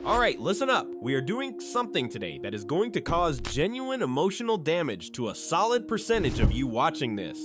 Alright, listen up. We are doing something today that is going to cause genuine emotional damage to a solid percentage of you watching this.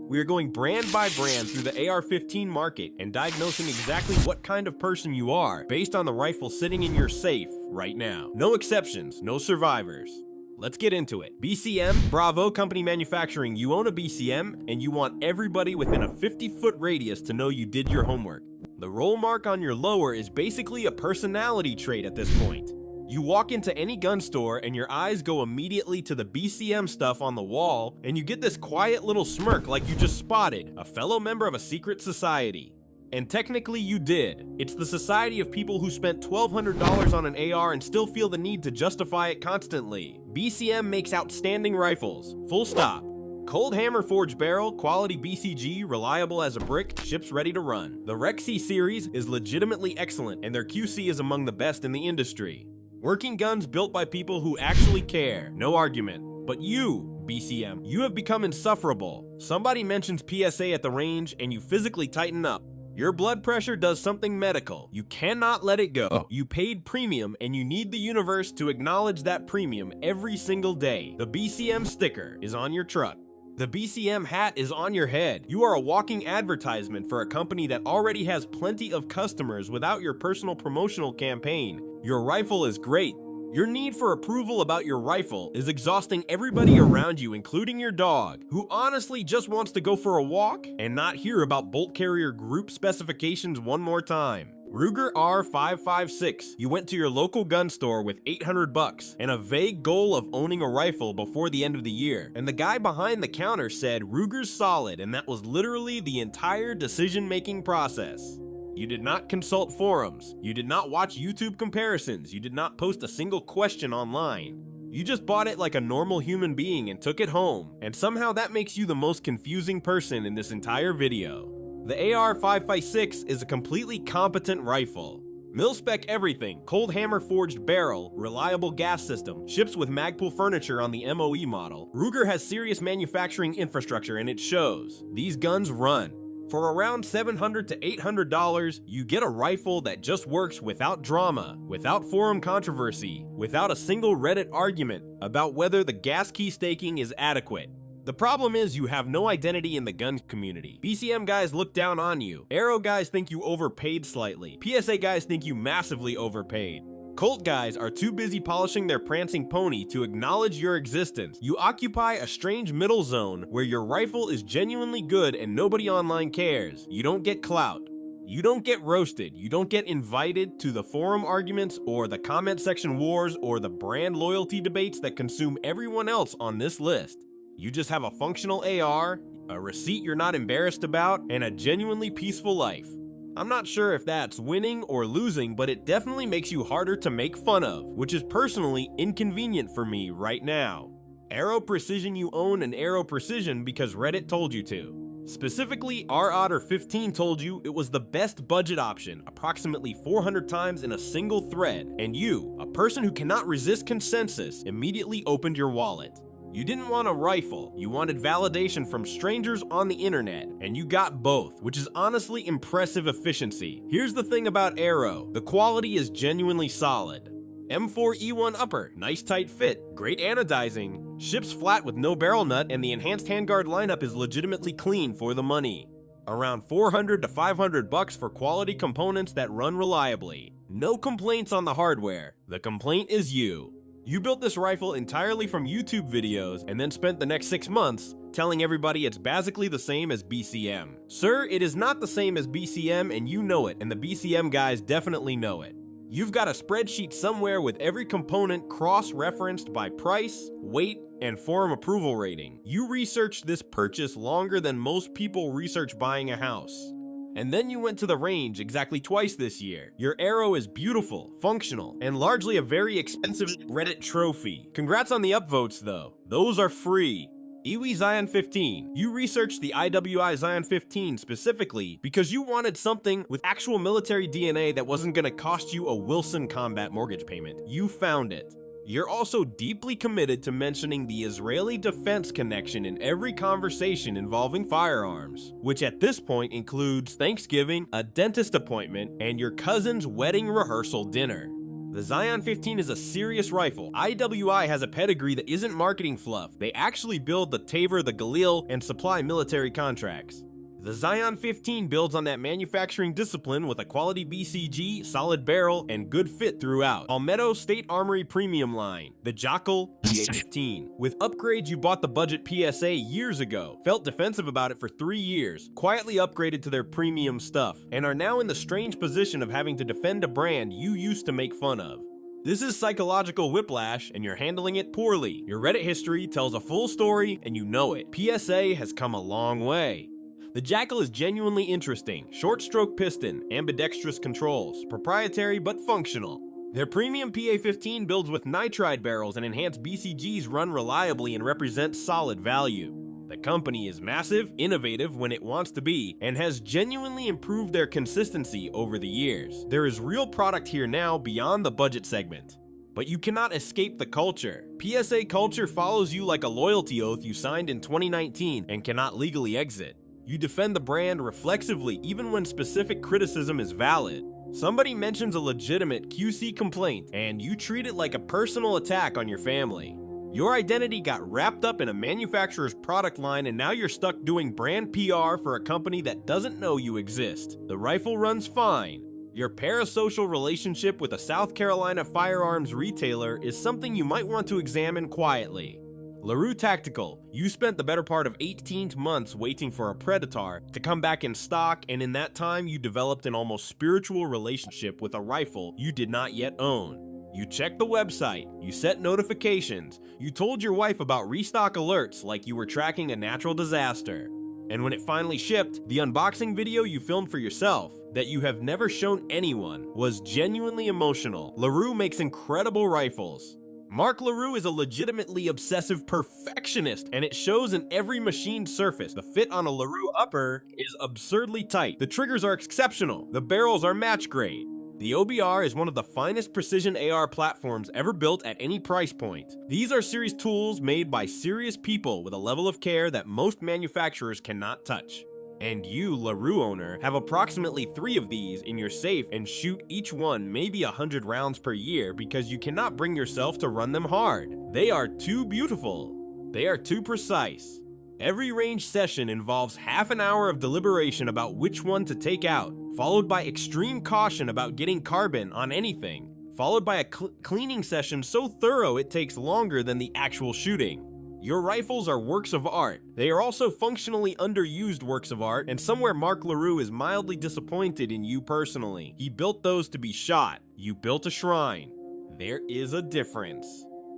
We are going brand by brand through the AR-15 market and diagnosing exactly what kind of person you are based on the rifle sitting in your safe right now. No exceptions, no survivors. Let's get into it. BCM, Bravo Company Manufacturing. You own a BCM and you want everybody within a 50-foot radius to know you did your homework. The roll mark on your lower is basically a personality trait at this point. You walk into any gun store and your eyes go immediately to the BCM stuff on the wall and you get this quiet little smirk like you just spotted a fellow member of a secret society. And technically you did. It's the society of people who spent $1,200 on an AR and still feel the need to justify it constantly. BCM makes outstanding rifles. Full stop. Cold hammer forged barrel, quality BCG, reliable as a brick, ships ready to run. The Rexy series is legitimately excellent and their QC is among the best in the industry. Working guns built by people who actually care, no argument. But you, BCM, you have become insufferable. Somebody mentions PSA at the range and you physically tighten up. Your blood pressure does something medical. You cannot let it go. You paid premium and you need the universe to acknowledge that premium every single day. The BCM sticker is on your truck. The BCM hat is on your head. You are a walking advertisement for a company that already has plenty of customers without your personal promotional campaign. Your rifle is great. Your need for approval about your rifle is exhausting everybody around you, including your dog, who honestly just wants to go for a walk and not hear about bolt carrier group specifications one more time. Ruger R556. You went to your local gun store with $800 and a vague goal of owning a rifle before the end of the year, and the guy behind the counter said Ruger's solid, and that was literally the entire decision-making process. You did not consult forums, you did not watch YouTube comparisons, you did not post a single question online. You just bought it like a normal human being and took it home, and somehow that makes you the most confusing person in this entire video. The AR-556 is a completely competent rifle. Mil-spec everything, cold hammer forged barrel, reliable gas system, ships with Magpul furniture on the MOE model. Ruger has serious manufacturing infrastructure and it shows. These guns run. For around $700 to $800, you get a rifle that just works without drama, without forum controversy, without a single Reddit argument about whether the gas key staking is adequate. The problem is you have no identity in the gun community. BCM guys look down on you. Aero guys think you overpaid slightly. PSA guys think you massively overpaid. Colt guys are too busy polishing their prancing pony to acknowledge your existence. You occupy a strange middle zone where your rifle is genuinely good and nobody online cares. You don't get clout. You don't get roasted. You don't get invited to the forum arguments or the comment section wars or the brand loyalty debates that consume everyone else on this list. You just have a functional AR, a receipt you're not embarrassed about, and a genuinely peaceful life. I'm not sure if that's winning or losing, but it definitely makes you harder to make fun of, which is personally inconvenient for me right now. Aero Precision. You own an Aero Precision because Reddit told you to. Specifically, AR-15 told you it was the best budget option, approximately 400 times in a single thread, and you, a person who cannot resist consensus, immediately opened your wallet. You didn't want a rifle, you wanted validation from strangers on the internet, and you got both, which is honestly impressive efficiency. Here's the thing about Aero, the quality is genuinely solid. M4E1 upper, nice tight fit, great anodizing, ships flat with no barrel nut, and the enhanced handguard lineup is legitimately clean for the money. Around $400 to $500 for quality components that run reliably. No complaints on the hardware, the complaint is you. You built this rifle entirely from YouTube videos and then spent the next 6 months telling everybody it's basically the same as BCM. Sir, it is not the same as BCM and you know it, and the BCM guys definitely know it. You've got a spreadsheet somewhere with every component cross-referenced by price, weight, and forum approval rating. You researched this purchase longer than most people research buying a house. And then you went to the range exactly twice this year. Your Aero is beautiful, functional, and largely a very expensive Reddit trophy. Congrats on the upvotes though. Those are free. Iwi Zion 15. You researched the IWI Zion 15 specifically because you wanted something with actual military DNA that wasn't gonna cost you a Wilson combat mortgage payment. You found it. You're also deeply committed to mentioning the Israeli defense connection in every conversation involving firearms, which at this point includes Thanksgiving, a dentist appointment, and your cousin's wedding rehearsal dinner. The Zion 15 is a serious rifle. IWI has a pedigree that isn't marketing fluff. They actually build the Taver, the Galil, and supply military contracts. The Zion 15 builds on that manufacturing discipline with a quality BCG, solid barrel, and good fit throughout. Palmetto State Armory Premium line, the Jackal PA-15. With upgrades, you bought the budget PSA years ago, felt defensive about it for 3 years, quietly upgraded to their premium stuff, and are now in the strange position of having to defend a brand you used to make fun of. This is psychological whiplash, and you're handling it poorly. Your Reddit history tells a full story, and you know it. PSA has come a long way. The Jackal is genuinely interesting. Short stroke piston, ambidextrous controls, proprietary but functional. Their premium PA-15 builds with nitride barrels and enhanced BCGs run reliably and represent solid value. The company is massive, innovative when it wants to be, and has genuinely improved their consistency over the years. There is real product here now beyond the budget segment. But you cannot escape the culture. PSA culture follows you like a loyalty oath you signed in 2019 and cannot legally exit. You defend the brand reflexively even when specific criticism is valid. Somebody mentions a legitimate QC complaint, and you treat it like a personal attack on your family. Your identity got wrapped up in a manufacturer's product line, and now you're stuck doing brand PR for a company that doesn't know you exist. The rifle runs fine. Your parasocial relationship with a South Carolina firearms retailer is something you might want to examine quietly. LaRue Tactical, you spent the better part of 18 months waiting for a Predator to come back in stock, and in that time you developed an almost spiritual relationship with a rifle you did not yet own. You checked the website, you set notifications, you told your wife about restock alerts like you were tracking a natural disaster. And when it finally shipped, the unboxing video you filmed for yourself, that you have never shown anyone, was genuinely emotional. LaRue makes incredible rifles. Mark LaRue is a legitimately obsessive perfectionist, and it shows in every machined surface. The fit on a LaRue upper is absurdly tight. The triggers are exceptional. The barrels are match grade. The OBR is one of the finest precision AR platforms ever built at any price point. These are series tools made by serious people with a level of care that most manufacturers cannot touch. And you, LaRue owner, have approximately 3 of these in your safe and shoot each one maybe 100 rounds per year because you cannot bring yourself to run them hard. They are too beautiful. They are too precise. Every range session involves half an hour of deliberation about which one to take out, followed by extreme caution about getting carbon on anything, followed by a cleaning session so thorough it takes longer than the actual shooting. Your rifles are works of art. They are also functionally underused works of art, and somewhere Mark LaRue is mildly disappointed in you personally. He built those to be shot. You built a shrine. There is a difference.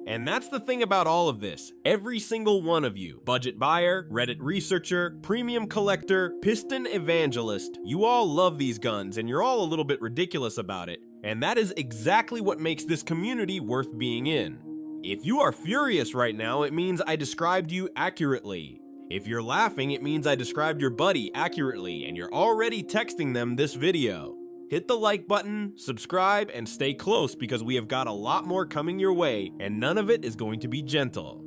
And that's the thing about all of this. Every single one of you, budget buyer, Reddit researcher, premium collector, piston evangelist, you all love these guns and you're all a little bit ridiculous about it. And that is exactly what makes this community worth being in. If you are furious right now, it means I described you accurately. If you're laughing, it means I described your buddy accurately and you're already texting them this video. Hit the like button, subscribe, and stay close because we have got a lot more coming your way and none of it is going to be gentle.